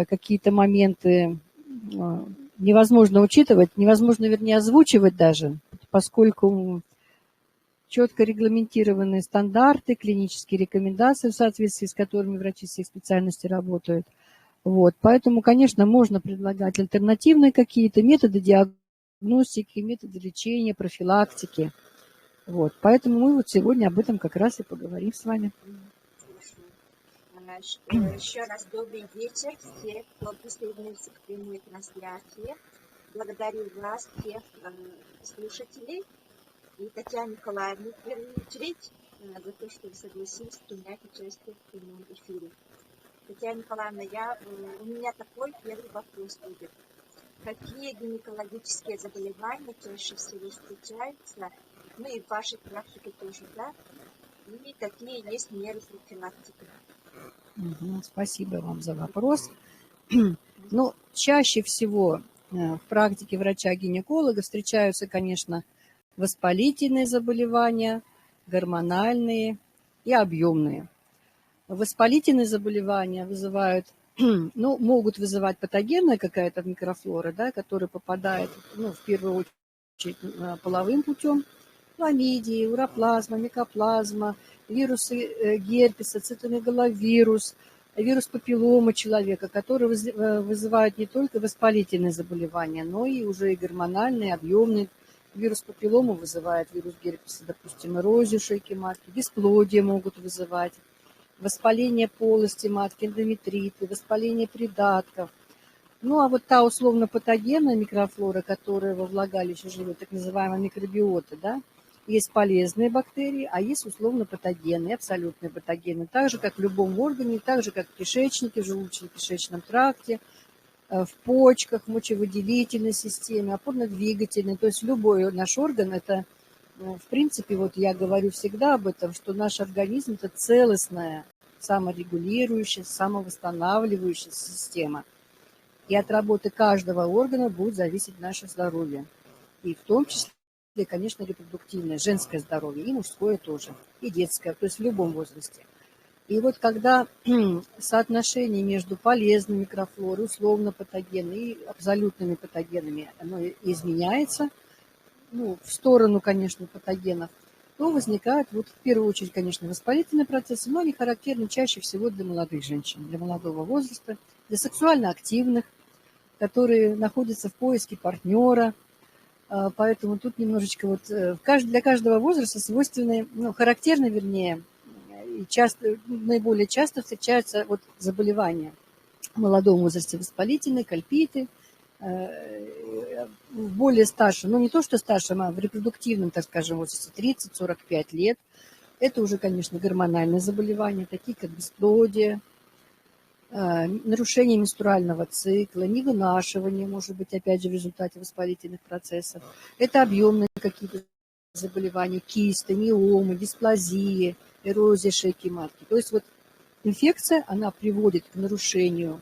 какие-то моменты невозможно учитывать, невозможно, вернее, озвучивать даже, поскольку четко регламентированные стандарты, клинические рекомендации, в соответствии с которыми врачи всех специальностей работают. Вот. Поэтому, конечно, можно предлагать альтернативные какие-то методы диагностики, методы лечения, профилактики. Вот. Поэтому мы вот сегодня об этом как раз и поговорим с вами. Еще раз добрый вечер всем, кто присоединился к прямой трансляции. Благодарю вас, всех слушателей, и Татьяну Николаевну, в первую очередь, за то, что вы согласились принять участие в прямом эфире. Татьяна Николаевна, у меня такой первый вопрос будет. Какие гинекологические заболевания чаще всего встречаются, ну и в вашей практике тоже, да? И какие есть меры профилактики? Спасибо вам за вопрос. Ну, чаще всего в практике врача-гинеколога встречаются, конечно, воспалительные заболевания, гормональные и объемные. Воспалительные заболевания вызывают, ну, могут вызывать патогенная какая-то микрофлора, да, которая попадает, ну, в первую очередь половым путем, хламидии, уроплазма, микоплазма, вирусы герпеса, цитомегаловирус, вирус папиллома человека, который вызывает не только воспалительные заболевания, но и уже и гормональные, объемные. Вирус папиллома вызывает вирус герпеса, допустим, эрозию шейки матки, бесплодие могут вызывать, воспаление полости матки, эндометриты, воспаление придатков. Ну, а вот та условно-патогенная микрофлора, которая во влагалище живет, так называемая микробиота, да, есть полезные бактерии, а есть условно-патогенные, абсолютные патогены, так же, как в любом органе, так же, как в кишечнике, в желудочно-кишечном тракте, в почках, в мочевыделительной системе, опорно-двигательной. То есть любой наш орган, это, в принципе, вот я говорю всегда об этом, что наш организм – это целостная, саморегулирующая, самовосстанавливающаяся система. И от работы каждого органа будет зависеть наше здоровье. И в том числе, конечно, репродуктивное, женское здоровье, и мужское тоже, и детское, то есть в любом возрасте. И вот когда соотношение между полезной микрофлорой, условно-патогенной и абсолютными патогенами, оно изменяется, ну, в сторону, конечно, патогенов, то возникают, вот в первую очередь, конечно, воспалительные процессы, но они характерны чаще всего для молодых женщин, для молодого возраста, для сексуально активных, которые находятся в поиске партнера. Поэтому тут немножечко вот для каждого возраста свойственны, ну, характерны, вернее, и часто, наиболее часто встречаются вот заболевания в молодом возрасте, воспалительные, кальпиты, в более старшем, ну не то что старшем, а в репродуктивном, так скажем, возрасте 30-45 лет. Это уже, конечно, гормональные заболевания, такие как бесплодие, нарушение менструального цикла, невынашивание, может быть, опять же, в результате воспалительных процессов. Это объемные какие-то заболевания, кисты, миомы, дисплазии, эрозия шейки матки. То есть вот инфекция, она приводит к нарушению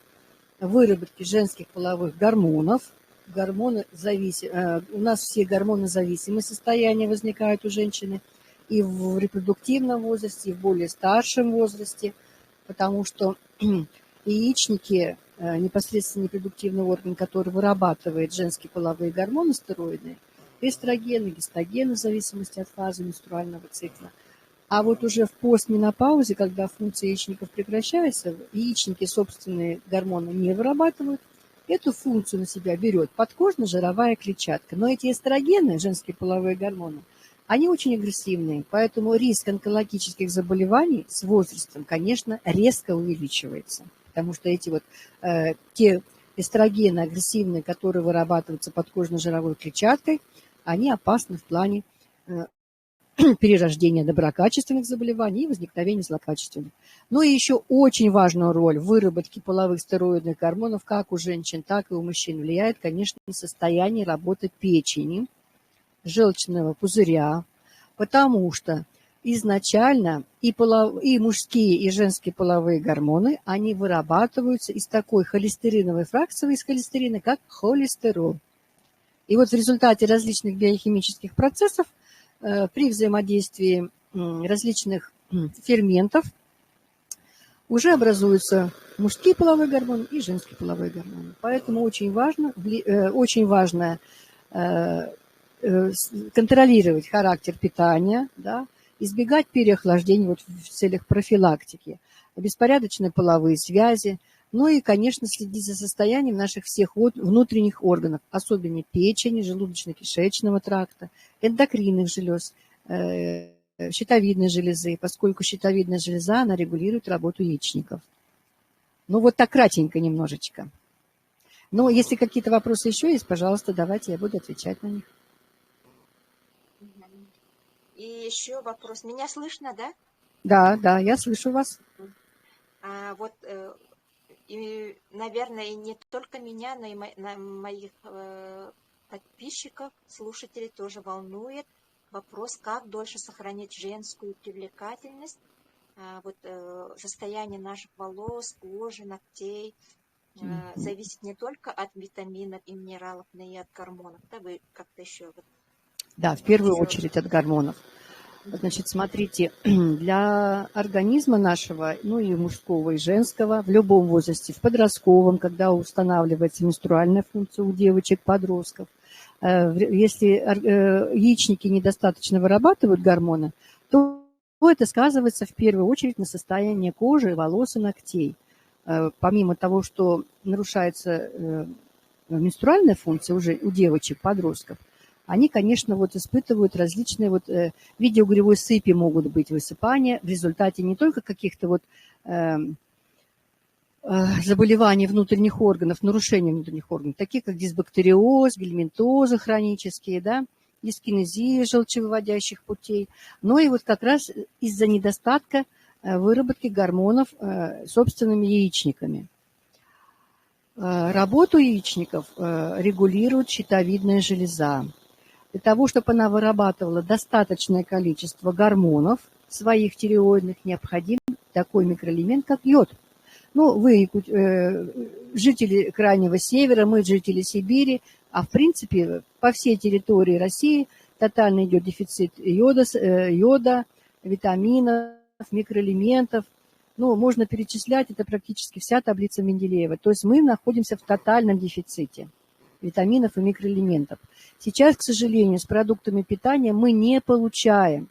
выработки женских половых гормонов. У нас все гормонозависимые состояния возникают у женщины и в репродуктивном возрасте, и в более старшем возрасте, потому что яичники, непосредственно репродуктивный орган, который вырабатывает женские половые гормоны стероидные, эстрогены, гистогены, в зависимости от фазы менструального цикла. А вот уже в постменопаузе, когда функция яичников прекращается, яичники собственные гормоны не вырабатывают, эту функцию на себя берет подкожно-жировая клетчатка. Но эти эстрогены, женские половые гормоны, они очень агрессивные, поэтому риск онкологических заболеваний с возрастом, конечно, резко увеличивается. Потому что эти вот те эстрогены агрессивные, которые вырабатываются подкожно-жировой клетчаткой, они опасны в плане перерождения доброкачественных заболеваний и возникновения злокачественных. Ну и еще очень важную роль в выработке половых стероидных гормонов как у женщин, так и у мужчин влияет, конечно, состояние работы печени, желчного пузыря, потому что изначально и мужские, и женские половые гормоны, они вырабатываются из такой холестериновой фракции, из холестерина, как холестерол. И вот в результате различных биохимических процессов при взаимодействии различных ферментов уже образуются мужские половые гормоны и женские половые гормоны. Поэтому очень важно контролировать характер питания, да, избегать переохлаждения вот в целях профилактики, беспорядочные половые связи, ну и, конечно, следить за состоянием наших всех внутренних органов, особенно печени, желудочно-кишечного тракта, эндокринных желез, щитовидной железы, поскольку щитовидная железа, она регулирует работу яичников. Ну, вот так кратенько немножечко. Но если какие-то вопросы еще есть, пожалуйста, давайте, я буду отвечать на них. И еще вопрос. Меня слышно, да? Да, я слышу вас. И, наверное, и не только меня, но и моих подписчиков, слушателей тоже волнует вопрос, как дольше сохранить женскую привлекательность, состояние наших волос, кожи, ногтей, зависит не только от витаминов и минералов, но и от гормонов. Да, вы как-то еще... Да, в первую очередь от гормонов. Значит, смотрите, для организма нашего, ну и мужского, и женского, в любом возрасте, в подростковом, когда устанавливается менструальная функция у девочек, подростков, если яичники недостаточно вырабатывают гормоны, то это сказывается в первую очередь на состоянии кожи, волос и ногтей. Помимо того, что нарушается менструальная функция уже у девочек, подростков, они, конечно, испытывают различные в виде угревой сыпи могут быть высыпания в результате не только каких-то заболеваний внутренних органов, нарушений внутренних органов, таких как дисбактериоз, гельминтозы хронические, да, дискинезия желчевыводящих путей, но и как раз из-за недостатка выработки гормонов собственными яичниками. Работу яичников регулирует щитовидная железа. Для того, чтобы она вырабатывала достаточное количество гормонов своих тиреоидных, необходим такой микроэлемент, как йод. Ну, вы жители Крайнего Севера, мы жители Сибири, а в принципе по всей территории России тотально идет дефицит йода, витаминов, микроэлементов. Ну, можно перечислять, это практически вся таблица Менделеева. То есть мы находимся в тотальном дефиците витаминов и микроэлементов. Сейчас, к сожалению, с продуктами питания мы не получаем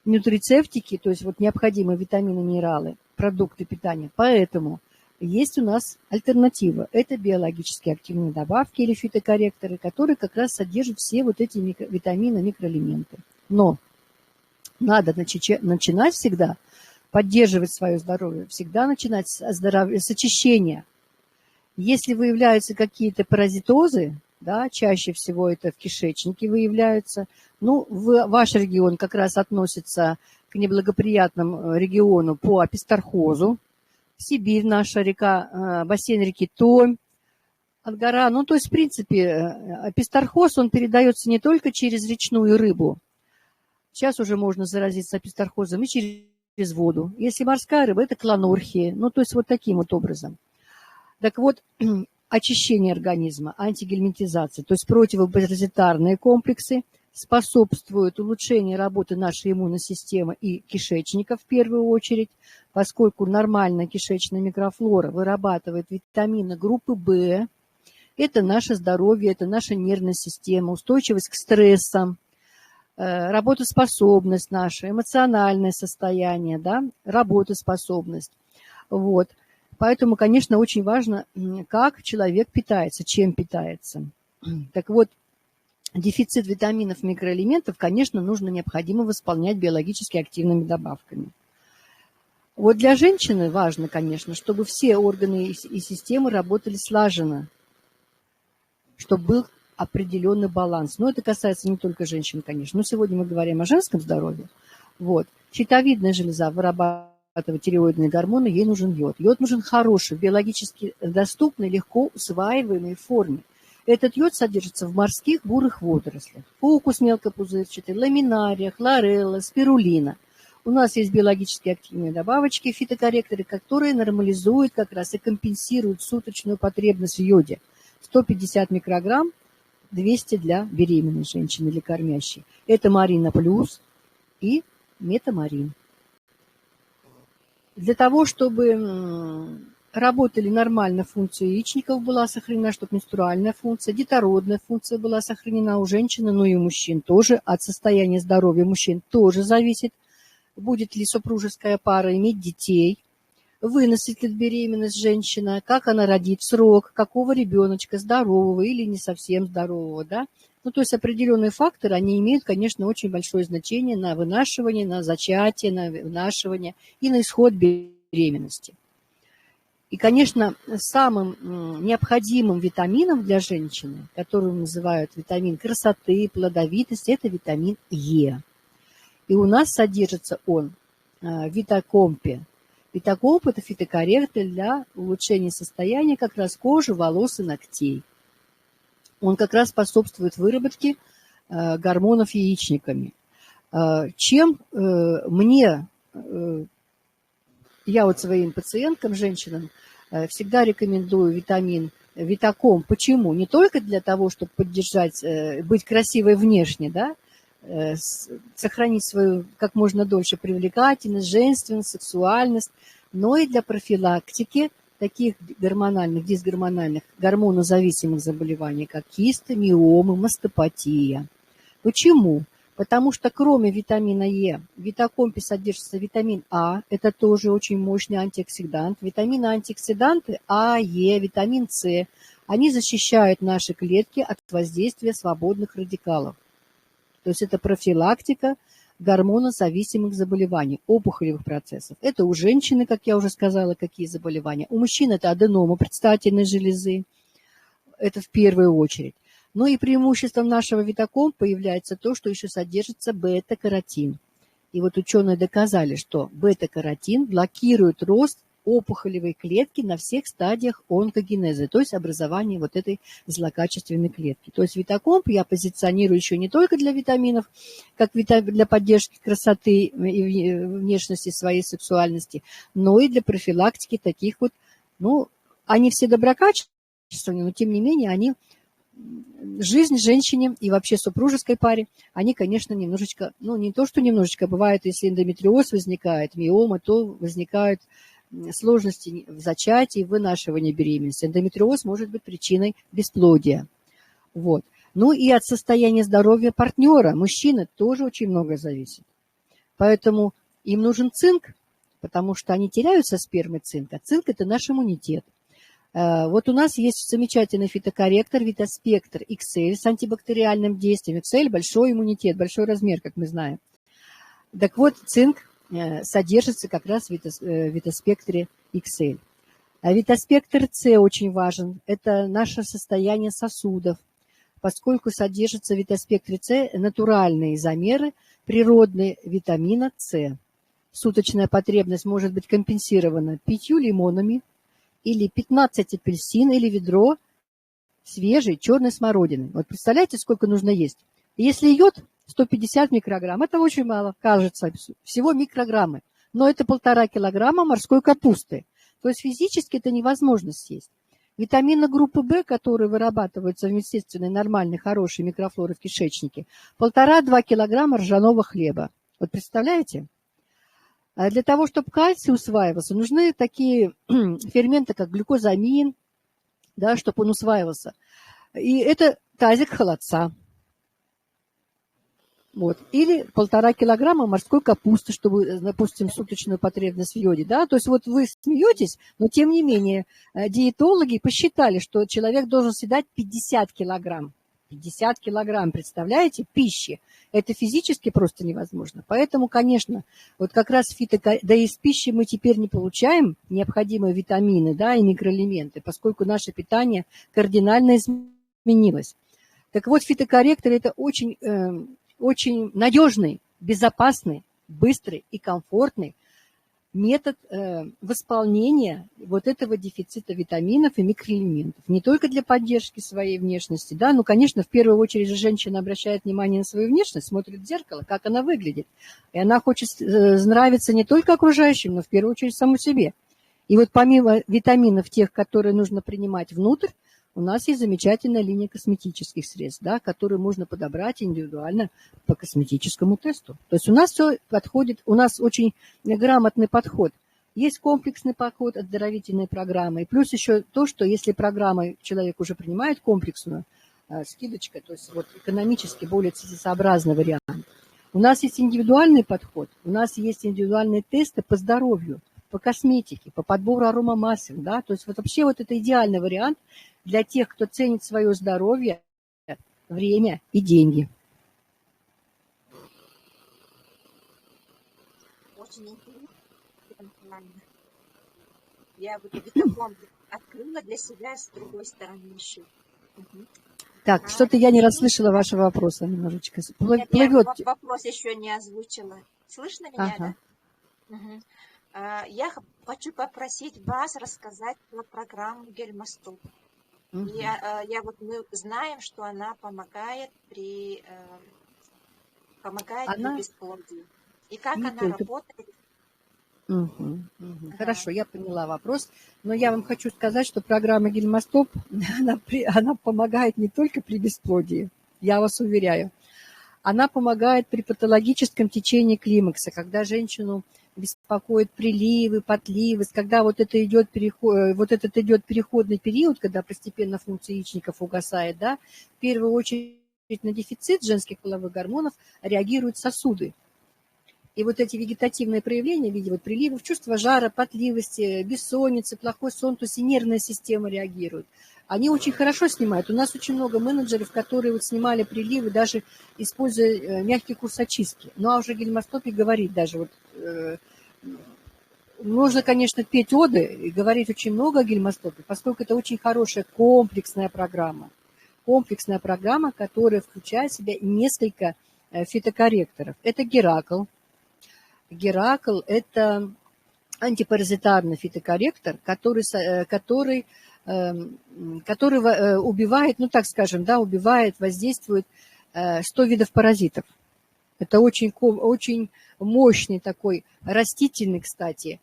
нутрицептики, то есть необходимые витамины, минералы, продукты питания. Поэтому есть у нас альтернатива. Это биологически активные добавки или фитокорректоры, которые как раз содержат все эти витамины, микроэлементы. Но надо начинать всегда, поддерживать свое здоровье, всегда начинать с очищения. Если выявляются какие-то паразитозы, да, чаще всего это в кишечнике выявляются, ну, ваш регион как раз относится к неблагоприятному региону по апистархозу. Сибирь, наша река, бассейн реки Томь, Ангара. Ну, то есть, в принципе, апистархоз, он передается не только через речную рыбу. Сейчас уже можно заразиться апистархозом и через воду. Если морская рыба, это клонорхия. Ну, то есть, таким образом. Так вот, очищение организма, антигельминтизация, то есть противопаразитарные комплексы способствуют улучшению работы нашей иммунной системы и кишечника в первую очередь, поскольку нормальная кишечная микрофлора вырабатывает витамины группы В. Это наше здоровье, это наша нервная система, устойчивость к стрессам, работоспособность наша, эмоциональное состояние, да, работоспособность. Поэтому, конечно, очень важно, как человек питается, чем питается. Так вот, дефицит витаминов, микроэлементов, конечно, необходимо восполнять биологически активными добавками. Для женщины важно, конечно, чтобы все органы и системы работали слаженно, чтобы был определенный баланс. Но это касается не только женщин, конечно. Но сегодня мы говорим о женском здоровье. Щитовидная железа вырабатывает тиреоидные гормоны, ей нужен йод. Йод нужен хороший, биологически доступной, легко усваиваемой форме. Этот йод содержится в морских бурых водорослях. Фукус мелкопузырчатый, ламинария, хлорелла, спирулина. У нас есть биологически активные добавочки, фитокорректоры, которые нормализуют как раз и компенсируют суточную потребность в йоде. 150 микрограмм, 200 для беременной женщины или кормящей. Это Марина Плюс и Метамарин. Для того, чтобы работали нормально функции яичников, была сохранена, чтобы менструальная функция, детородная функция была сохранена у женщины, но и у мужчин тоже. От состояния здоровья мужчин тоже зависит, будет ли супружеская пара иметь детей, выносит ли беременность женщина, как она родит в срок, какого ребеночка, здорового или не совсем здорового, да. Ну, то есть определенные факторы, они имеют, конечно, очень большое значение на вынашивание, на зачатие, на вынашивание и на исход беременности. И, конечно, самым необходимым витамином для женщины, который называют витамин красоты, плодовитости, это витамин Е. И у нас содержится он в витакомпе. Витакомп – это фитокорректор для улучшения состояния как раз кожи, волос и ногтей. Он как раз способствует выработке гормонов яичниками. Чем я вот своим пациенткам, женщинам, всегда рекомендую витакомп. Почему? Не только для того, чтобы поддержать, быть красивой внешне, да, сохранить свою как можно дольше привлекательность, женственность, сексуальность, но и для профилактики таких гормональных, дисгормональных, гормонозависимых заболеваний, как кисты, миомы, мастопатия. Почему? Потому что кроме витамина Е в витакомпе содержится витамин А, это тоже очень мощный антиоксидант. Витамины-антиоксиданты А, Е, витамин С, они защищают наши клетки от воздействия свободных радикалов. То есть это профилактика гормонозависимых заболеваний, опухолевых процессов. Это у женщины, как я уже сказала, какие заболевания. У мужчин это аденома предстательной железы, это в первую очередь. Но и преимуществом нашего витакомпа является то, что еще содержится бета-каротин. И вот ученые доказали, что бета-каротин блокирует рост опухолевой клетки на всех стадиях онкогенеза, то есть образования вот этой злокачественной клетки. То есть витакомп я позиционирую еще не только для витаминов, как для поддержки красоты и внешности своей сексуальности, но и для профилактики таких вот, ну, они все доброкачественные, но тем не менее они жизнь женщине и вообще супружеской паре, они, конечно, немножечко, ну, не то, что немножечко, бывает, если эндометриоз возникает, миома, то возникают сложности в зачатии, в вынашивании беременности. Эндометриоз может быть причиной бесплодия. Вот. Ну и от состояния здоровья партнера, мужчины, тоже очень много зависит. Поэтому им нужен цинк, потому что они теряют со спермой цинк, а цинк – это наш иммунитет. Вот у нас есть замечательный фитокорректор Витаспектр XL с антибактериальным действием. XL – большой иммунитет, большой размер, как мы знаем. Так вот, цинк содержится как раз в Витаспектре XL. А Витаспектр С очень важен. Это наше состояние сосудов, поскольку содержится в Витаспектре С натуральные изомеры природные витамина С. Суточная потребность может быть компенсирована 5 лимонами или 15 апельсин, или ведро свежей черной смородины. Вот представляете, сколько нужно есть? Если йод 150 микрограмм, это очень мало, кажется, всего микрограммы. Но это 1,5 килограмма морской капусты. То есть физически это невозможно съесть. Витамины группы В, которые вырабатываются в естественной, нормальной, хорошей микрофлоре в кишечнике, 1,5-2 килограмма ржаного хлеба. Вот представляете? А для того, чтобы кальций усваивался, нужны такие ферменты, как глюкозамин, да, чтобы он усваивался. И это тазик холодца. Вот. Или 1,5 килограмма морской капусты, чтобы, допустим, суточную потребность в йоде. Да? То есть вот вы смеетесь, но тем не менее диетологи посчитали, что человек должен съедать 50 килограмм. 50 килограмм, представляете, пищи. Это физически просто невозможно. Поэтому, конечно, вот как раз да из пищи мы теперь не получаем необходимые витамины, да, и микроэлементы, поскольку наше питание кардинально изменилось. Так вот, фитокорректор – это очень надежный, безопасный, быстрый и комфортный метод восполнения вот этого дефицита витаминов и микроэлементов. Не только для поддержки своей внешности, да, но, конечно, в первую очередь женщина обращает внимание на свою внешность, смотрит в зеркало, как она выглядит. И она хочет нравиться не только окружающим, но в первую очередь саму себе. И вот помимо витаминов, тех, которые нужно принимать внутрь, у нас есть замечательная линия косметических средств, да, которые можно подобрать индивидуально по косметическому тесту. То есть у нас все подходит, у нас очень грамотный подход Есть комплексный подход, оздоровительные программы. И плюс еще то, что если программа человек уже принимает комплексную, скидочка, то есть вот экономически более целесообразный вариант. У нас есть индивидуальный подход, у нас есть индивидуальные тесты по здоровью, по косметике, по подбору аромамасел, да, то есть вот вообще вот это идеальный вариант для тех, кто ценит свое здоровье, время и деньги. Очень интересно. Я вот витакомплекс открыла для себя с другой стороны еще. Так, что-то я не расслышала вашего вопроса немножечко. Нет, Плывет. я вопрос еще не озвучила. Слышно меня, Ага. да? Угу. Я хочу попросить вас рассказать про программу Гельмостоп. Угу. Мы знаем, что она помогает при бесплодии. И как не она только... работает? Угу. Хорошо, я поняла вопрос. Но я вам хочу сказать, что программа Гельмостоп, она помогает не только при бесплодии, я вас уверяю. Она помогает при патологическом течении климакса, когда женщину беспокоят приливы, подливы, когда вот этот идет переходный период, когда постепенно функция яичников угасает, да, в первую очередь на дефицит женских половых гормонов реагируют сосуды. И вот эти вегетативные проявления в виде вот приливов, чувства жара, потливости, бессонницы, плохой сон, то есть и нервная система реагирует. Они очень хорошо снимают. У нас очень много менеджеров, которые вот снимали приливы, даже используя мягкий курс очистки. Ну, а уже Гельмостопе говорит даже вот... Можно, конечно, петь оды и говорить очень много о Гельмостопе, поскольку это очень хорошая комплексная программа. Комплексная программа, которая включает в себя несколько фитокорректоров. Это Геракл. Геракл – это антипаразитарный фитокорректор, который убивает, ну так скажем, да, воздействует 100 видов паразитов. Это очень мощный такой растительный, кстати,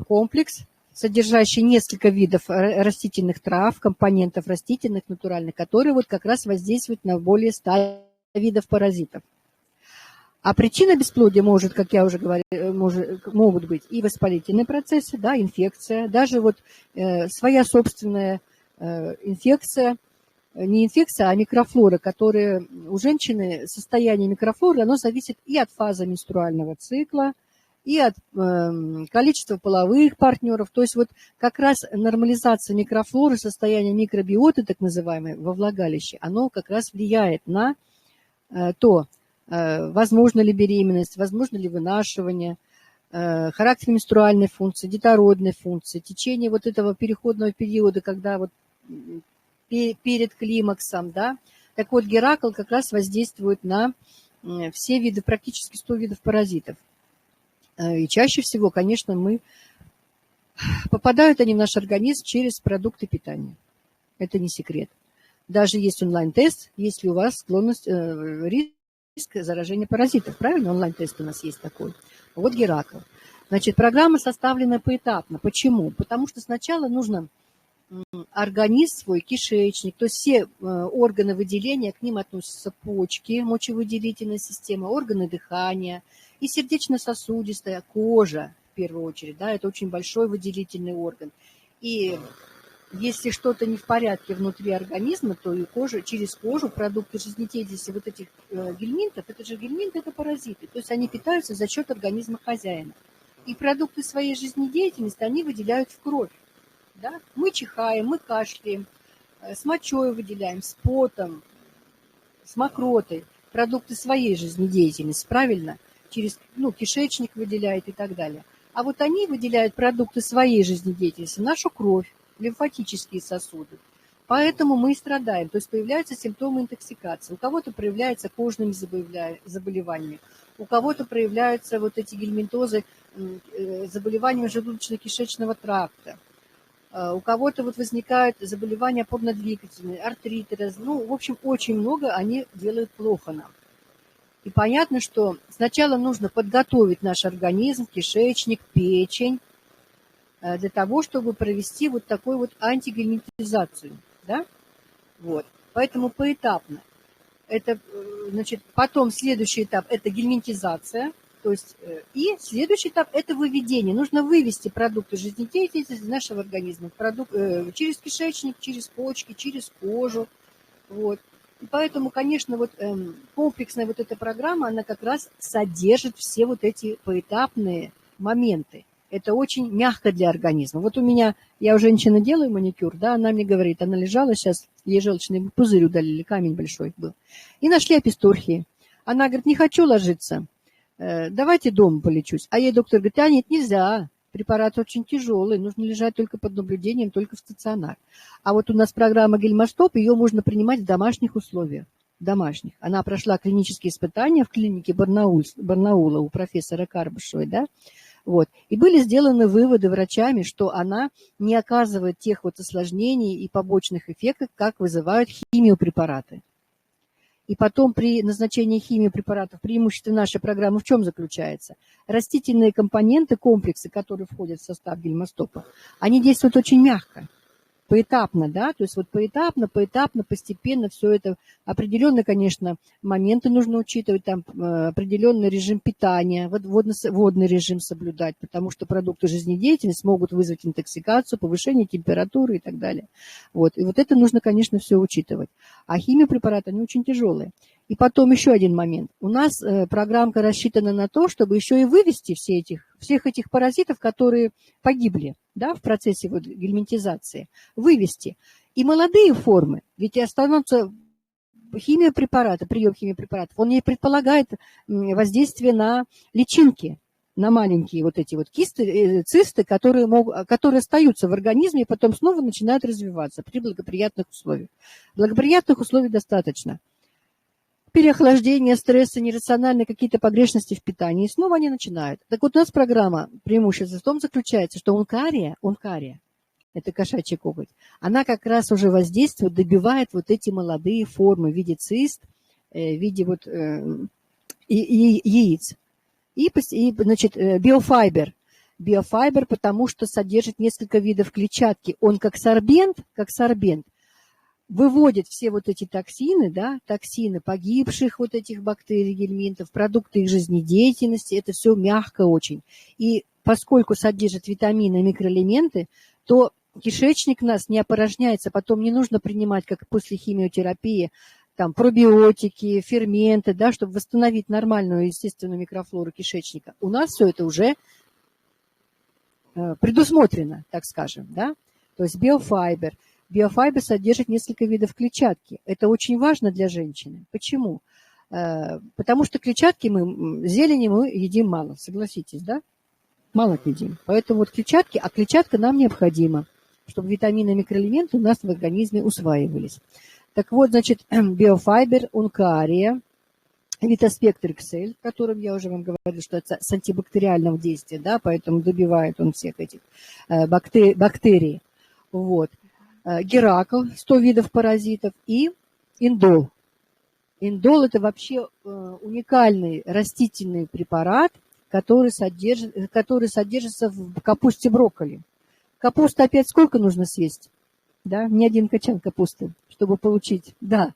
комплекс, содержащий несколько видов растительных трав, компонентов растительных, натуральных, которые вот как раз воздействуют на более 100 видов паразитов. А причина бесплодия может, как я уже говорила, могут быть и воспалительные процессы, да, инфекция, даже вот своя собственная инфекция, не инфекция, а микрофлора, которая у женщины, состояние микрофлоры, оно зависит и от фазы менструального цикла, и от количества половых партнеров. То есть вот как раз нормализация микрофлоры, состояние микробиоты, так называемой, во влагалище, оно как раз влияет на то, возможно ли беременность, возможно ли вынашивание, характер менструальной функции, детородной функции, течение вот этого переходного периода, когда вот перед климаксом, да. Так вот, Геракл как раз воздействует на все виды, практически 100 видов паразитов. И чаще всего, конечно, попадают они в наш организм через продукты питания. Это не секрет. Даже есть онлайн-тест, если у вас склонность, риск заражения паразитов. Правильно? Онлайн-тест у нас есть такой. Вот Геракл. Значит, программа составлена поэтапно. Почему? Потому что сначала нужно организм свой, кишечник, то есть все органы выделения, к ним относятся почки, мочевыделительная система, органы дыхания и сердечно-сосудистая, кожа, в первую очередь, да, это очень большой выделительный орган. И если что-то не в порядке внутри организма, то и через кожу продукты жизнедеятельности вот этих гельминтов, это же гельминты, это паразиты, то есть они питаются за счет организма хозяина. И продукты своей жизнедеятельности они выделяют в кровь. Да? Мы чихаем, мы кашляем, с мочой выделяем, с потом, с мокротой. Продукты своей жизнедеятельности, правильно? Через кишечник выделяет и так далее. А вот они выделяют продукты своей жизнедеятельности, нашу кровь, лимфатические сосуды. Поэтому мы и страдаем. То есть появляются симптомы интоксикации. У кого-то проявляются кожными заболеваниями, у кого-то проявляются вот эти гельминтозы, заболевания желудочно-кишечного тракта. У кого-то вот возникают заболевания опорно-двигательные, артриты, в общем, очень много они делают плохо нам. И понятно, что сначала нужно подготовить наш организм, кишечник, печень, для того, чтобы провести вот такую вот антигельминтизацию, да? Вот. Поэтому поэтапно. Это, значит, потом следующий этап – это гельминтизация. То есть, и следующий этап – это выведение. Нужно вывести продукты жизнедеятельности из нашего организма через кишечник, через почки, через кожу. Вот. И поэтому, конечно, вот комплексная вот эта программа, она как раз содержит все вот эти поэтапные моменты. Это очень мягко для организма. Вот у меня, я у женщины делаю маникюр, да, она мне говорит, она лежала сейчас, ей желчный пузырь удалили, камень большой был. И нашли аписторхии. Она говорит, не хочу ложиться, давайте дома полечусь. А ей доктор говорит, нет, нельзя, препарат очень тяжелый, нужно лежать только под наблюдением, только в стационар. А вот у нас программа Гельмостоп, ее можно принимать в домашних условиях. Домашних. Она прошла клинические испытания в клинике Барнаула у профессора Карбышевой, да, вот. И были сделаны выводы врачами, что она не оказывает тех вот осложнений и побочных эффектов, как вызывают химиопрепараты. И потом при назначении химиопрепаратов преимущество нашей программы в чем заключается? Растительные компоненты, комплексы, которые входят в состав Гельмостопа, они действуют очень мягко. Поэтапно, да, то есть вот поэтапно, постепенно все это. Определенно, конечно, моменты нужно учитывать, там определенный режим питания, водный режим соблюдать, потому что продукты жизнедеятельности могут вызвать интоксикацию, повышение температуры и так далее. Вот. И вот это нужно, конечно, все учитывать. А химиопрепараты, они очень тяжелые. И потом еще один момент. У нас программка рассчитана на то, чтобы еще и вывести всех этих паразитов, которые погибли, да, в процессе вот гельминтизации, вывести. И молодые формы, ведь и останутся химиопрепараты, прием химиопрепаратов, он не предполагает воздействие на личинки, на маленькие вот эти вот кисты, цисты, которые остаются в организме и потом снова начинают развиваться при благоприятных условиях. Благоприятных условий достаточно. Переохлаждение, стрессы, нерациональные какие-то погрешности в питании. И снова они начинают. Так вот у нас программа преимущество в том заключается, что онкария, это кошачий коготь, она как раз уже воздействует, добивает вот эти молодые формы в виде цист, в виде вот яиц. И значит, биофайбер. Биофайбер, потому что содержит несколько видов клетчатки. Он как сорбент, выводит все вот эти токсины, да, токсины погибших вот этих бактерий, гельминтов, продукты их жизнедеятельности, это все мягко очень. И поскольку содержит витамины и микроэлементы, то кишечник у нас не опорожняется, потом не нужно принимать, как после химиотерапии, там, пробиотики, ферменты, да, чтобы восстановить нормальную естественную микрофлору кишечника. У нас все это уже предусмотрено, так скажем, да, то есть биофайбер. Биофайбер содержит несколько видов клетчатки. Это очень важно для женщины. Почему? Потому что клетчатки зелени мы едим мало, согласитесь, да? Мало едим. Поэтому вот клетчатки, а клетчатка нам необходима, чтобы витамины и микроэлементы у нас в организме усваивались. Так вот, значит, биофайбер, онкария, Витаспектр XL, о котором я уже вам говорила, что это с антибактериального действия, да, поэтому добивает он всех этих бактерий. Вот. Геракл, 100 видов паразитов, и индол. Индол – это вообще уникальный растительный препарат, который содержится в капусте брокколи. Капуста опять сколько нужно съесть? Да, не один качан капусты, чтобы получить. Да.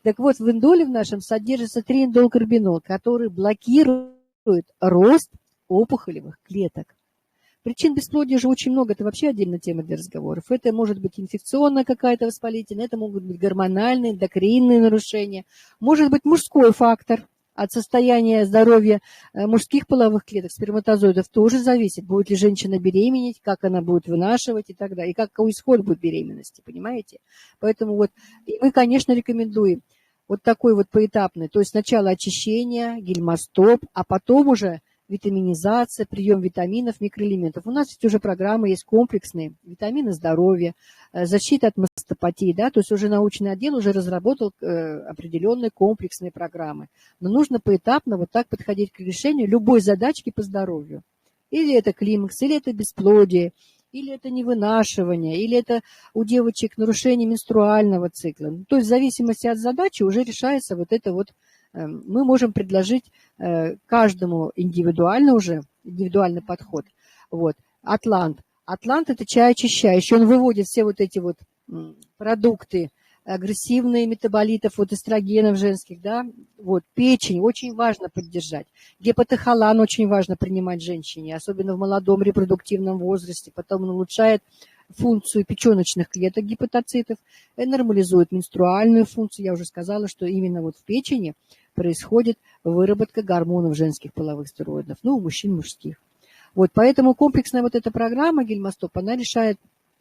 Так вот, в индоле в нашем содержится трииндолкарбинол, который блокирует рост опухолевых клеток. Причин бесплодия же очень много, это вообще отдельная тема для разговоров. Это может быть инфекционная какая-то воспалительная, это могут быть гормональные, эндокринные нарушения, может быть мужской фактор. От состояния здоровья мужских половых клеток, сперматозоидов тоже зависит, будет ли женщина беременеть, как она будет вынашивать и так далее, и какой исход будет беременности, понимаете? Поэтому вот мы, конечно, рекомендуем вот такой вот поэтапный, то есть сначала очищение, гельмостоп, а потом уже витаминизация, прием витаминов, микроэлементов. У нас ведь уже программы есть комплексные, витамины здоровья, защита от мастопатии, да, то есть уже научный отдел уже разработал определенные комплексные программы. Но нужно поэтапно вот так подходить к решению любой задачки по здоровью. Или это климакс, или это бесплодие, или это невынашивание, или это у девочек нарушение менструального цикла. То есть в зависимости от задачи уже решается вот это вот. Мы можем предложить каждому индивидуальный подход. Вот. Атлант. Атлант – это чай очищающий. Он выводит все вот эти вот продукты агрессивные метаболитов, вот эстрогенов женских, да, вот, печень очень важно поддержать. Гепатохолан очень важно принимать женщине, особенно в молодом репродуктивном возрасте, потом он улучшает функцию печеночных клеток гепатоцитов, нормализует менструальную функцию. Я уже сказала, что именно вот в печени происходит выработка гормонов женских половых стероидов, ну, у мужчин мужских. Вот, поэтому комплексная вот эта программа Гельмостоп, она решает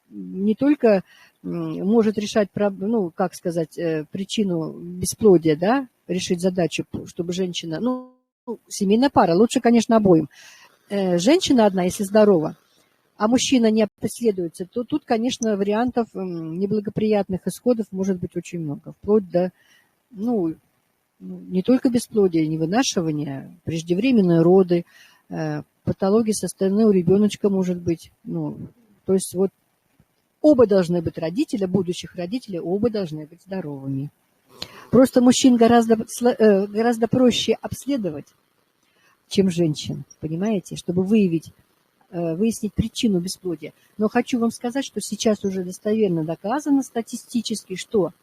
не только, может решать, ну, как сказать, причину бесплодия, да, решить задачу, чтобы женщина, ну, семейная пара, лучше, конечно, обоим. Женщина одна, если здорова, а мужчина не обследуется, то тут, конечно, вариантов неблагоприятных исходов может быть очень много, вплоть до, ну, не только бесплодия, невынашивания, преждевременные роды, патологии со стороны у ребеночка может быть, ну, то есть вот оба должны быть родители, будущих родителей, оба должны быть здоровыми. Просто мужчин гораздо проще обследовать, чем женщин, понимаете, чтобы выяснить причину бесплодия. Но хочу вам сказать, что сейчас уже достоверно доказано статистически, что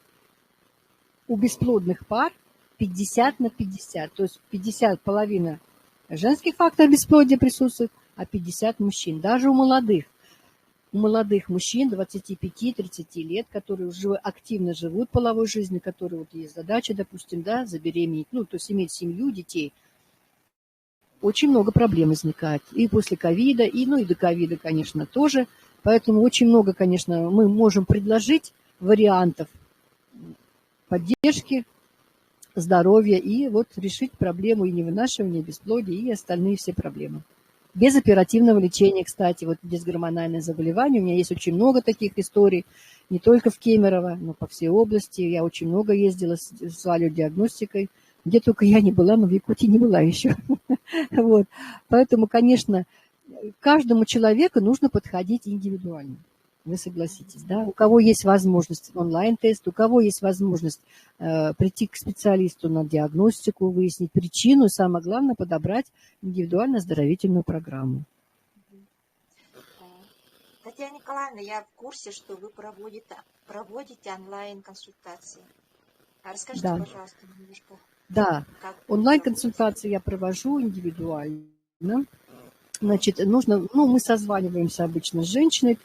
у бесплодных пар 50 на 50, то есть 50 половина женских факторов бесплодия присутствует, а 50 мужчин. Даже у молодых мужчин 25-30 лет, которые уже активно живут половой жизнью, которые вот есть задача, допустим, да, забеременеть, ну, то есть иметь семью, детей, очень много проблем возникает. И после ковида, и, ну, и до ковида, конечно, тоже. Поэтому очень много, конечно, мы можем предложить вариантов поддержки, здоровья и вот решить проблему и невынашивания, и бесплодия, и остальные все проблемы. Без оперативного лечения, кстати, вот без гормональных заболеваний. У меня есть очень много таких историй, не только в Кемерово, но по всей области. Я очень много ездила с валиодиагностикой. Где только я не была, но в Якутии не была еще. Вот. Поэтому, конечно, каждому человеку нужно подходить индивидуально. Вы согласитесь, да? У кого есть возможность онлайн-тест, у кого есть возможность прийти к специалисту на диагностику, выяснить причину, и самое главное, подобрать индивидуально-оздоровительную программу. Татьяна Николаевна, я в курсе, что вы проводите онлайн-консультации. Расскажите, Да. пожалуйста, немножко. Да, онлайн-консультации я провожу индивидуально. Значит, мы созваниваемся обычно с женщиной,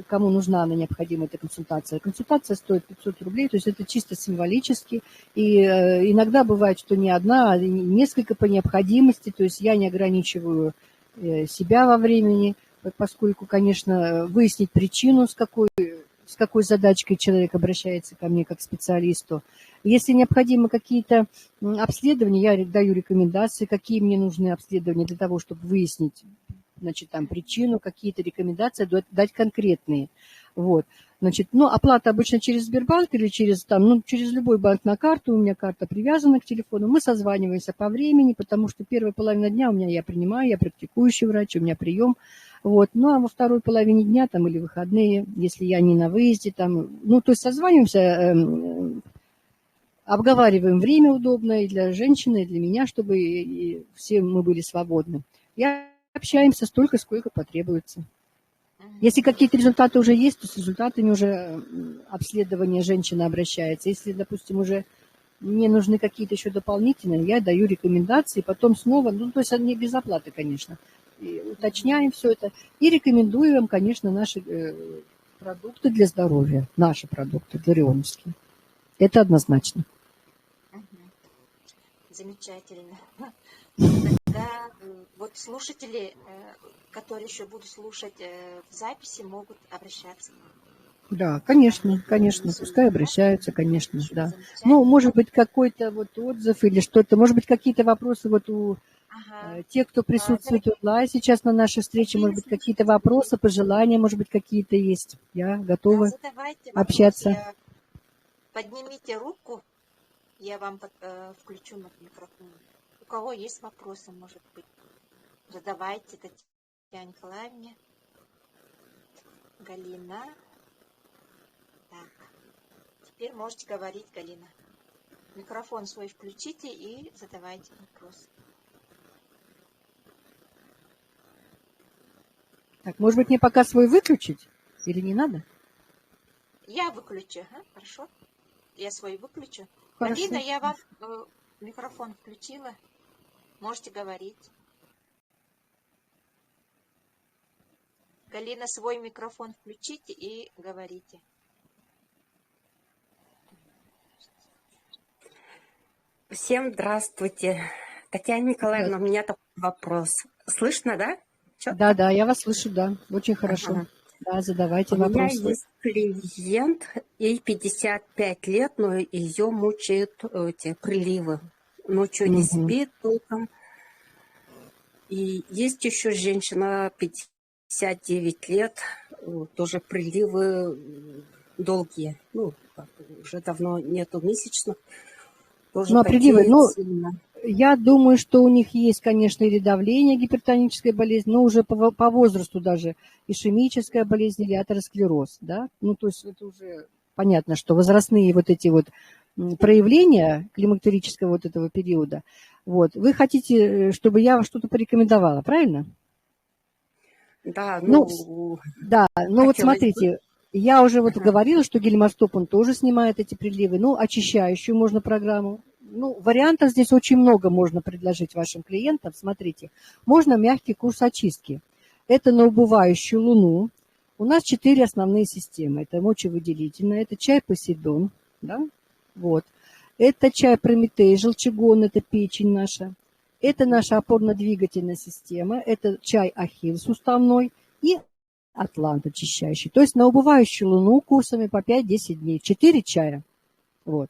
кому нужна она необходима эта консультация. Консультация стоит 500 рублей, то есть это чисто символически. И иногда бывает, что не одна, а несколько по необходимости. То есть я не ограничиваю себя во времени, поскольку, конечно, выяснить причину, с какой задачкой человек обращается ко мне как к специалисту. Если необходимы какие-то обследования, я даю рекомендации, какие мне нужны обследования для того, чтобы выяснить, значит, там причину, какие-то рекомендации дать конкретные. Вот. Значит, оплата обычно через Сбербанк или через любой банк на карту. У меня карта привязана к телефону. Мы созваниваемся по времени, потому что первая половина дня у меня я принимаю, я практикующий врач, у меня прием. Вот. А во второй половине дня там или выходные, если я не на выезде, то есть созваниваемся, обговариваем время удобное и для женщины, и для меня, чтобы все мы были свободны. Общаемся столько, сколько потребуется. Если какие-то результаты уже есть, то с результатами уже обследования женщина обращается. Если, допустим, уже мне нужны какие-то еще дополнительные, я даю рекомендации, потом снова, то есть не без оплаты, конечно, и уточняем все это и рекомендуем, конечно, наши продукты для здоровья, наши продукты дарионовские. Это однозначно. Замечательно. Тогда вот слушатели, которые еще будут слушать в записи, могут обращаться. Да, конечно, пускай обращаются, конечно, да. Может быть, какой-то вот отзыв или что-то, может быть, какие-то вопросы вот у тех, кто присутствует онлайн сейчас на нашей встрече, может быть, какие-то вопросы, пожелания, может быть, какие-то есть. Я готова общаться. Поднимите руку, я вам включу микрофон. У кого есть вопросы, может быть, задавайте Татьяне Николаевне. Галина. Так, теперь можете говорить, Галина. Микрофон свой включите и задавайте вопрос. Так, может быть, мне пока свой выключить? Или не надо? Я выключу, хорошо? я свой выключу. Хорошо. Галина, я вам микрофон включила. Можете говорить. Галина, свой микрофон включите и говорите. Всем здравствуйте. Татьяна Николаевна, у меня такой вопрос. Слышно, да? Чётко? Да, я вас слышу, да. Очень хорошо. Ага. Да, задавайте У меня вопросы. есть клиент, ей 55 лет, но ее мучают эти приливы. Ночью не спит толком. И есть еще женщина 59 лет, тоже приливы долгие. Ну, уже давно нету месячных. Тоже Ну, а приливы, потеет сильно. я думаю, что у них есть, конечно, или давление, гипертоническая болезнь, но уже по возрасту даже ишемическая болезнь или атеросклероз, да? Ну, то есть это уже понятно, что возрастные вот эти вот проявления климактерического вот этого периода. Вот. Вы хотите, чтобы я вам что-то порекомендовала, правильно? Да, Да, ну вот смотрите, я уже вот говорила, что гельмостоп, он тоже снимает эти приливы, ну, очищающую можно программу. Ну, вариантов здесь очень много можно предложить вашим клиентам. Смотрите, можно мягкий курс очистки. Это на убывающую луну. У нас 4 основные системы. Это мочевыделительная, это чай Посейдон, да, вот. Это чай Прометей, желчегон, это печень наша. Это наша опорно-двигательная система, это чай Ахилл суставной и Атлант очищающий. То есть на убывающую луну курсами по 5-10 дней. 4 чая. Вот.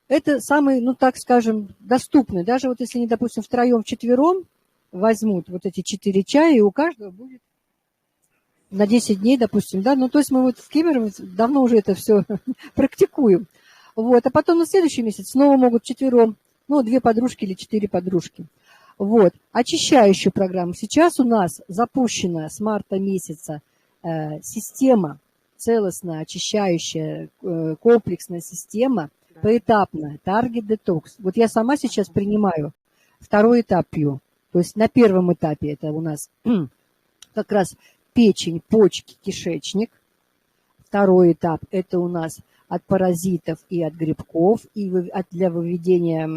Это самый, ну так скажем, доступный. Даже вот если они, допустим, втроем-вчетвером возьмут вот эти 4 чая, и у каждого будет на 10 дней, допустим, да. Ну то есть мы вот с Кемером давно уже это все практикуем. Вот. А потом на следующий месяц снова могут вчетвером, ну 2 подружки или 4 подружки. Вот. Очищающую программу. Сейчас у нас запущена с марта месяца система, целостная, очищающая, комплексная система, поэтапная, Target Detox. Вот я сама сейчас принимаю, 2-й этап пью. То есть на 1-м этапе это у нас как раз печень, почки, кишечник. 2-й этап это у нас от паразитов и от грибков, и для выведения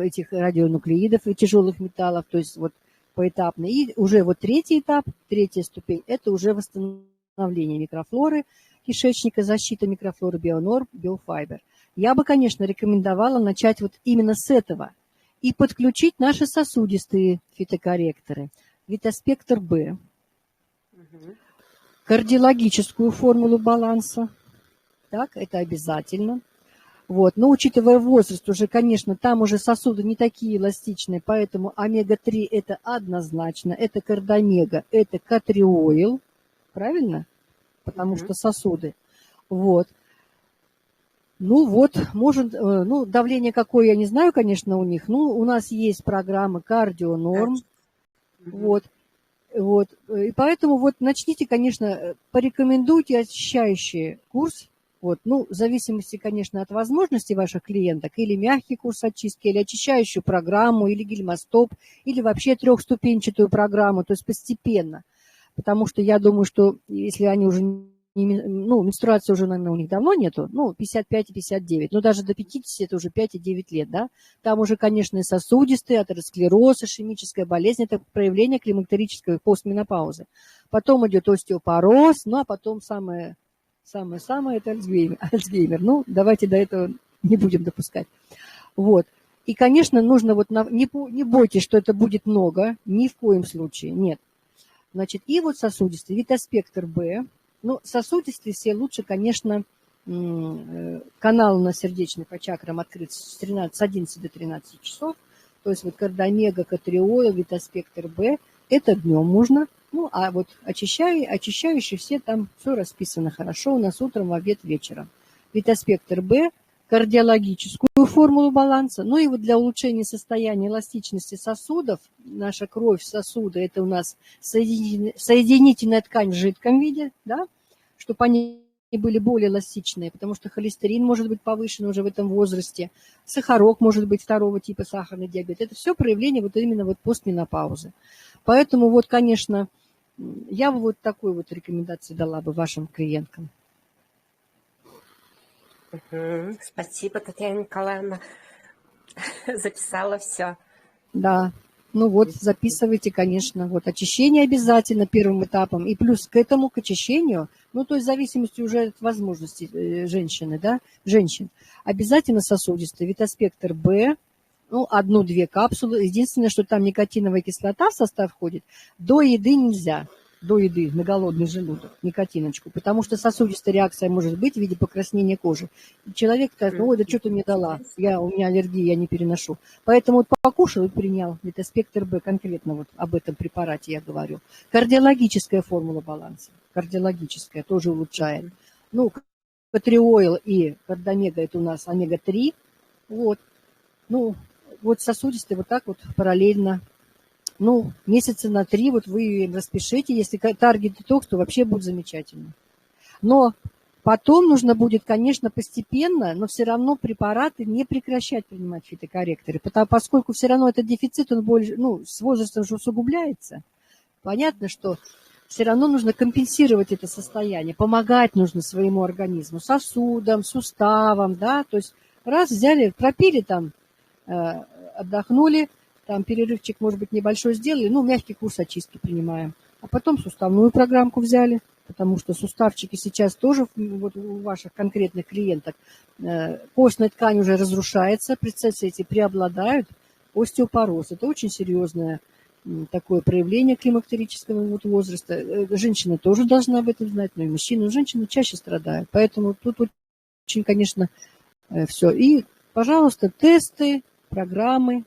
этих радионуклеидов и тяжелых металлов, то есть вот поэтапно. И уже вот 3-й этап, 3-я ступень, это уже восстановление микрофлоры кишечника, защита микрофлоры Бионорм, Биофайбер. Я бы, конечно, рекомендовала начать вот именно с этого и подключить наши сосудистые фитокорректоры, Витаспектр Б, кардиологическую формулу баланса. Так, это обязательно. Вот. Но учитывая возраст, уже, конечно, там уже сосуды не такие эластичные, поэтому омега-3 это однозначно, это кардамега, это катриоил, правильно? Потому что сосуды. Вот. Ну вот, может, ну, давление какое, я не знаю, конечно, у них. Ну, у нас есть программа кардионорм. Вот. Вот. И поэтому вот начните, конечно, порекомендуйте очищающий курс. Вот, ну, в зависимости, конечно, от возможностей ваших клиенток, или мягкий курс очистки, или очищающую программу, или гельмостоп, или вообще 3-ступенчатую программу, то есть постепенно. Потому что я думаю, что если они уже, ну, менструации уже, наверное, у них давно нету, ну, 55 и 59, но даже до 50 это уже 5 и 9 лет, да, там уже, конечно, и сосудистые, атеросклероз, ишемическая болезнь, это проявление климактерической постменопаузы. Потом идет остеопороз, ну, а потом самое это Альцгеймер. Ну, давайте до этого не будем допускать. Вот. И, конечно, нужно вот, не бойтесь, что это будет много, ни в коем случае, нет. Значит, и вот сосудистый, Витаспектр Б. Ну, сосудистые все лучше, конечно, канал у нас сердечный по чакрам открыт с 11 до 13 часов. То есть вот кардамега, катриоил, Витаспектр Б, это днем можно. Ну, а вот очищающие все там все расписано хорошо. У нас утром, в обед, вечером. Витаспектр Б, кардиологическую формулу баланса. Ну и вот для улучшения состояния эластичности сосудов, наша кровь, сосуды, это у нас соединительная ткань в жидком виде, да, чтобы они были более эластичные, потому что холестерин может быть повышен уже в этом возрасте, сахарок может быть 2-го типа сахарный диабет. Это все проявление вот именно вот постменопаузы. Поэтому вот, конечно, я бы вот такой вот рекомендации дала бы вашим клиенткам. Спасибо, Татьяна Николаевна. Записала все. Да. Ну вот, записывайте, конечно. Вот очищение обязательно первым этапом. И плюс к этому, к очищению, ну, то есть в зависимости уже от возможностей женщины, да, женщин, обязательно сосудистый, витаспектр Б, ну, 1-2 капсулы. Единственное, что там никотиновая кислота в состав входит, до еды нельзя. До еды на голодный желудок, никотиночку, потому что сосудистая реакция может быть в виде покраснения кожи. И человек скажет, ой, да что ты мне дала, у меня аллергия, я не переношу. Поэтому вот покушал и принял витаспектр Б, конкретно вот об этом препарате я говорю. Кардиологическая формула баланса, кардиологическая, тоже улучшает. Ну, катриоил и кардамега, это у нас омега-3, вот. Ну, вот сосудистый вот так вот параллельно. Ну, месяца на 3 вот вы распишите, если таргет детокс, то вообще будет замечательно. Но потом нужно будет, конечно, постепенно, но все равно препараты не прекращать принимать фитокорректоры, поскольку все равно этот дефицит, он больше, ну, с возрастом же усугубляется. Понятно, что все равно нужно компенсировать это состояние, помогать нужно своему организму, сосудам, суставам, да, то есть раз взяли, пропили там, отдохнули, там перерывчик, может быть, небольшой сделали, ну, мягкий курс очистки принимаем. А потом суставную программку взяли, потому что суставчики сейчас тоже вот у ваших конкретных клиенток, костная ткань уже разрушается, процессы эти преобладают, остеопороз. Это очень серьезное такое проявление климактерического вот возраста. Женщина тоже должна об этом знать, но и мужчины, но женщины чаще страдают. Поэтому тут очень, конечно, все. И, пожалуйста, тесты, программы,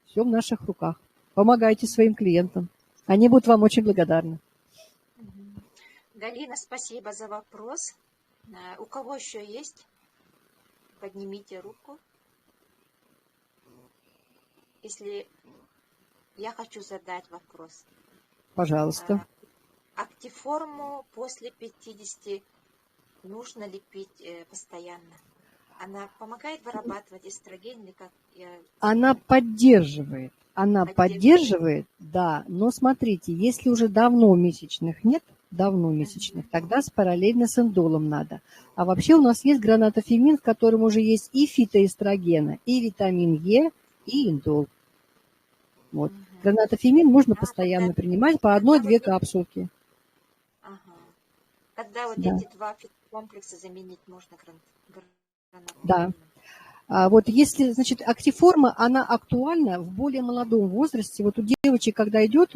все в наших руках. Помогайте своим клиентам. Они будут вам очень благодарны. Галина, спасибо за вопрос. У кого еще есть? Поднимите руку. Если я хочу задать вопрос. Пожалуйста. Актиформу после 50 нужно ли пить постоянно? Она помогает вырабатывать эстроген или как? Она поддерживает. Она поддерживает, да. Но смотрите, если уже давно месячных нет, тогда параллельно с индолом надо. А вообще у нас есть гранатофимин, в котором уже есть и фитоэстрогены, и витамин Е, и индол. Вот. Гранатофимин можно постоянно принимать по 1-2 капсулки. Ага. Когда вот эти два комплекса заменить можно гранатофимином? Да. Вот если, значит, актиформа, она актуальна в более молодом возрасте. Вот у девочек, когда идет,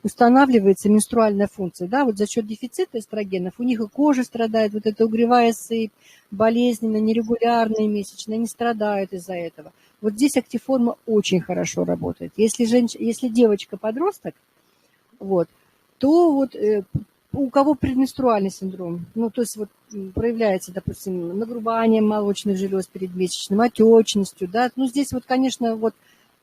устанавливается менструальная функция, да, вот за счет дефицита эстрогенов у них и кожа страдает, вот эта угревая сыпь, болезненно, нерегулярные месячные, они страдают из-за этого. Вот здесь актиформа очень хорошо работает. Если девочка-подросток, вот, то вот у кого предменструальный синдром, ну, то есть вот проявляется, допустим, нагрубание молочных желез перед месячным, отечностью, да, ну, здесь вот, конечно, вот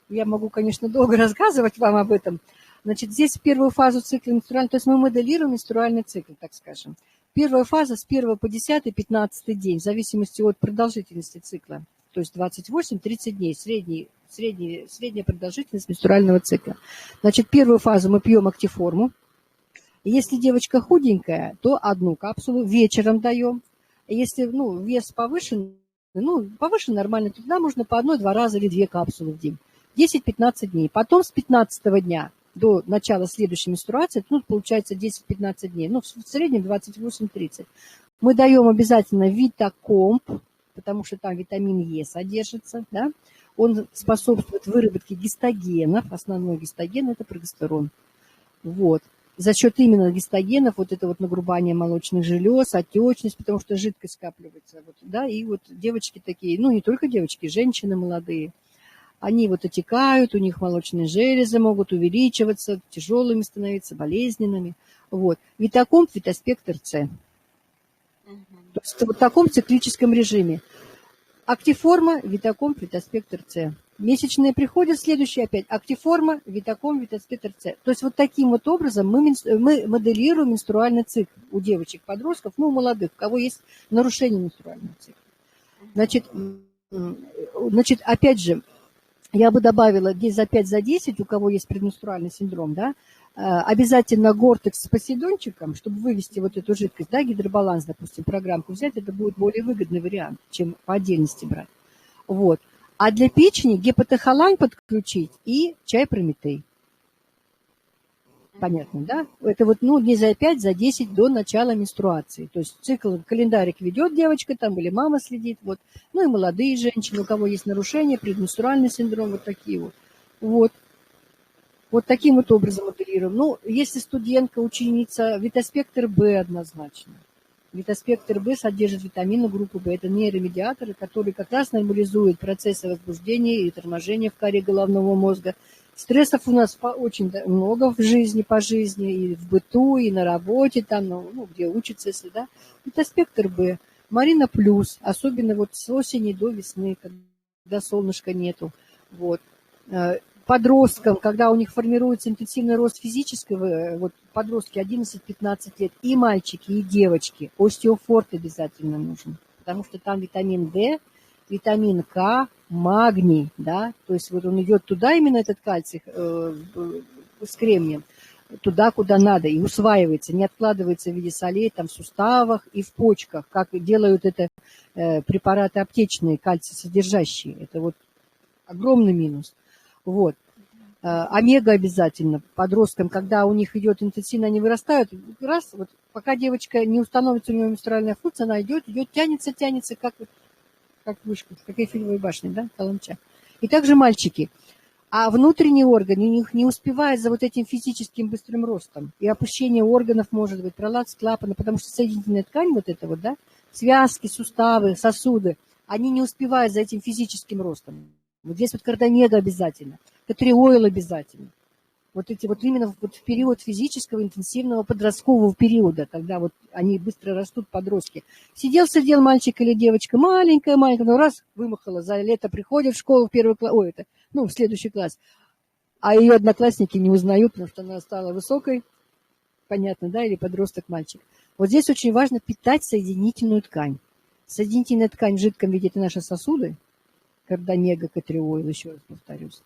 я могу, конечно, долго рассказывать вам об этом. Значит, здесь первую фазу цикла менструального, то есть мы моделируем менструальный цикл, так скажем. Первая фаза с 1 по 10-15 день, в зависимости от продолжительности цикла, то есть 28-30 дней, средняя продолжительность менструального цикла. Значит, первую фазу мы пьем актиформу. Если девочка худенькая, то 1 капсулу вечером даем. Если, ну, вес повышен, нормально, тогда можно по 1-2 раза или 2 капсулы в день. 10-15 дней. Потом с 15 дня до начала следующей менструации, ну, получается 10-15 дней, ну, в среднем 28-30. Мы даем обязательно витакомп, потому что там витамин Е содержится, да? Он способствует выработке гистогенов, основной гистоген – это прогестерон. Вот. За счет именно гистогенов, вот это вот нагрубание молочных желез, отечность, потому что жидкость скапливается, вот, да, и вот девочки такие, ну, не только девочки, женщины молодые, они вот отекают, у них молочные железы могут увеличиваться, тяжелыми становиться, болезненными. Вот. Витакомп, витаспектр С. То есть вот в таком циклическом режиме. Актиформа, витакомп, витаспектр С. Месячные приходят, следующие опять. Актиформа, витакомп, витаспектр С. То есть вот таким вот образом мы моделируем менструальный цикл у девочек-подростков, ну, у молодых, у кого есть нарушение менструального цикла. Значит, опять же, я бы добавила дней за 5, за 10, у кого есть предменструальный синдром, да, обязательно гортекс с посейдончиком, чтобы вывести вот эту жидкость, да, гидробаланс, допустим, программку взять, это будет более выгодный вариант, чем по отдельности брать. Вот. А для печени гепатохолань подключить и чай Прометей. Понятно, да? Это вот, ну, дней за 5, за 10 до начала менструации. То есть цикл, календарик ведет девочка там, или мама следит, вот. Ну и молодые женщины, у кого есть нарушения, предменструальный синдром, вот такие вот. Вот. Вот таким вот образом моделируем. Ну, если студентка, ученица, витоспектр Б однозначно. Витоспектр Б содержит витамины группы В. Это нейромедиаторы, которые как раз нормализуют процессы возбуждения и торможения в коре головного мозга. Стрессов у нас очень много в жизни, по жизни, и в быту, и на работе, там, ну, где учатся, если, да. Витоспектр Б. Марина плюс, особенно вот с осени до весны, когда солнышка нету. Вот. Подросткам, когда у них формируется интенсивный рост физического, вот подростки 11-15 лет, и мальчики, и девочки, остеофорт обязательно нужен, потому что там витамин D, витамин К, магний, да, то есть вот он идет туда, именно этот кальций с кремнием, туда, куда надо, и усваивается, не откладывается в виде солей там в суставах и в почках, как делают это препараты аптечные, кальций содержащие, это вот огромный минус. Вот. Омега обязательно подросткам, когда у них идет интенсивно, они вырастают, раз, вот пока девочка не установится у нее менструальная функция, она идет, тянется, как вышка, как Эйфелевая башня, да, каланча. И также мальчики. А внутренние органы у них не успевают за вот этим физическим быстрым ростом. И опущение органов может быть, пролапс клапана, потому что соединительная ткань, вот это вот, да, связки, суставы, сосуды, они не успевают за этим физическим ростом. Вот здесь вот кардамега обязательно, катриойл обязательно. Вот эти вот именно вот в период физического интенсивного подросткового периода, когда вот они быстро растут, подростки. Сидел мальчик или девочка, маленькая, ну раз, вымахала, за лето приходит в школу в первый класс, в следующий класс. А ее одноклассники не узнают, потому что она стала высокой, понятно, да, или подросток-мальчик. Вот здесь очень важно питать соединительную ткань. Соединительная ткань в жидком виде – это наши сосуды, кардамега, катриойл, еще раз повторюсь.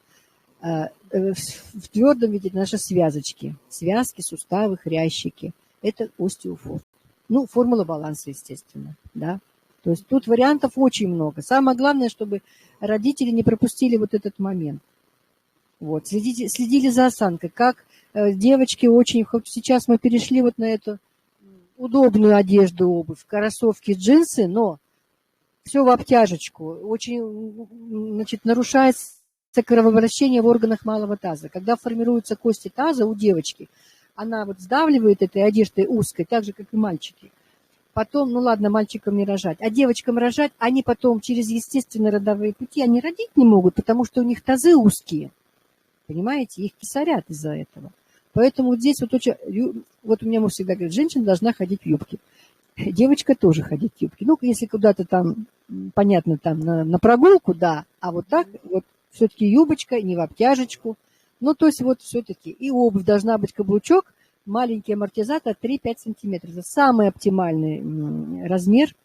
В твердом виде наши связочки, связки, суставы, хрящики. Это остеофорт. Ну, формула баланса, естественно, да. То есть тут вариантов очень много. Самое главное, чтобы родители не пропустили вот этот момент. Вот, следили за осанкой. Как девочки очень, хоть сейчас мы перешли вот на эту удобную одежду, обувь, кроссовки, джинсы, но все в обтяжечку. Очень, значит, нарушается кровообращение в органах малого таза. Когда формируются кости таза у девочки, она вот сдавливает этой одеждой узкой, так же, как и мальчики. Потом, ну ладно, мальчикам не рожать, а девочкам рожать, они потом через естественные родовые пути, они родить не могут, потому что у них тазы узкие. Понимаете, их кисарят из-за этого. Поэтому вот здесь вот очень... Вот у меня муж всегда говорит, женщина должна ходить в юбке. Девочка тоже ходить в юбке. Ну, если куда-то там, понятно, там на прогулку, да, а вот так вот все-таки юбочка, не в обтяжечку. Ну, то есть вот все-таки и обувь должна быть каблучок, маленький амортизатор 3-5 сантиметров. Это самый оптимальный размер,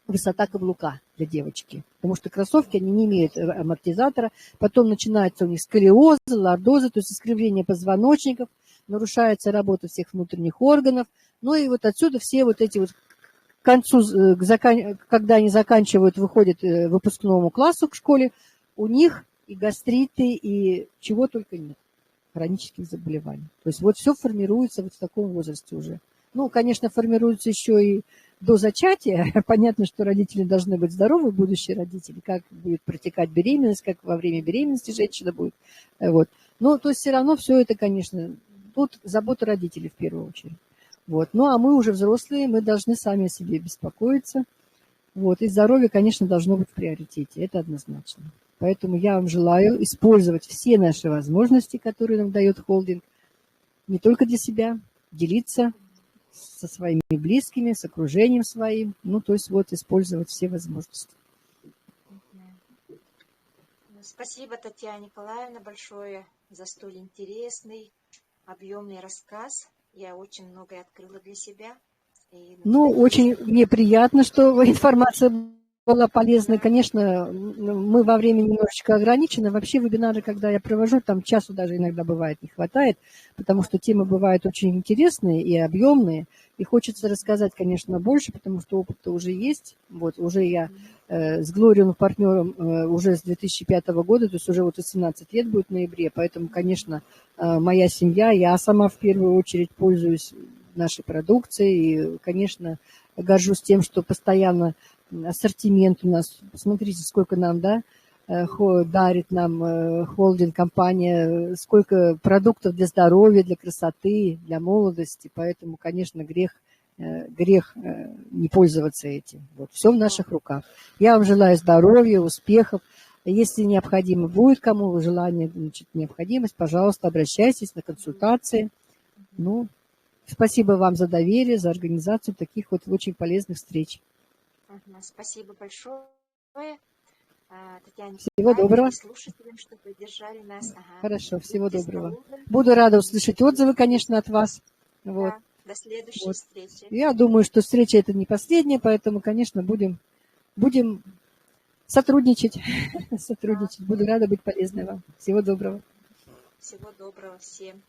высота каблука для девочки. Потому что кроссовки, они не имеют амортизатора. Потом начинается у них сколиоз, лордоза, то есть искривление позвоночников, нарушается работа всех внутренних органов. Ну и вот отсюда все вот эти вот к концу, когда они заканчивают, выходят к выпускному классу к школе, у них и гастриты, и чего только нет, хронических заболеваний. То есть вот все формируется вот в таком возрасте уже. Ну, конечно, формируется еще и до зачатия. Понятно, что родители должны быть здоровы, будущие родители, как будет протекать беременность, как во время беременности женщина будет. Вот. Но то есть все равно все это, конечно, тут забота родителей в первую очередь. Вот. Ну, а мы уже взрослые, мы должны сами о себе беспокоиться. Вот. И здоровье, конечно, должно быть в приоритете. Это однозначно. Поэтому я вам желаю использовать все наши возможности, которые нам дает холдинг, не только для себя, делиться со своими близкими, с окружением своим. Ну, то есть вот использовать все возможности. Спасибо, Татьяна Николаевна, большое за столь интересный, объемный рассказ. Я очень многое открыла для себя. Ну, очень мне приятно, что информация было полезно. Конечно, мы во времени немножечко ограничены. Вообще вебинары, когда я провожу, там часу даже иногда бывает не хватает, потому что темы бывают очень интересные и объемные. И хочется рассказать, конечно, больше, потому что опыт-то уже есть. Вот, уже я с Глорием партнером уже с 2005 года, то есть уже вот 18 лет будет в ноябре. Поэтому, конечно, моя семья, я сама в первую очередь пользуюсь нашей продукцией. И, конечно, горжусь тем, что постоянно ассортимент у нас, посмотрите, сколько нам, да, дарит нам холдинг-компания, сколько продуктов для здоровья, для красоты, для молодости, поэтому, конечно, грех не пользоваться этим. Вот, все в наших руках. Я вам желаю здоровья, успехов. Если необходимо будет кому желание, значит, необходимость, пожалуйста, обращайтесь на консультации. Ну, спасибо вам за доверие, за организацию таких вот очень полезных встреч. Спасибо большое, Татьяне. Всего доброго. И слушателям, что поддержали нас. Хорошо, всего доброго. Буду рада услышать отзывы, конечно, от вас. Вот. Да, до следующей встречи. Я думаю, что встреча это не последняя, поэтому, конечно, будем сотрудничать. Буду рада быть полезной вам. Всего доброго. Всего доброго всем.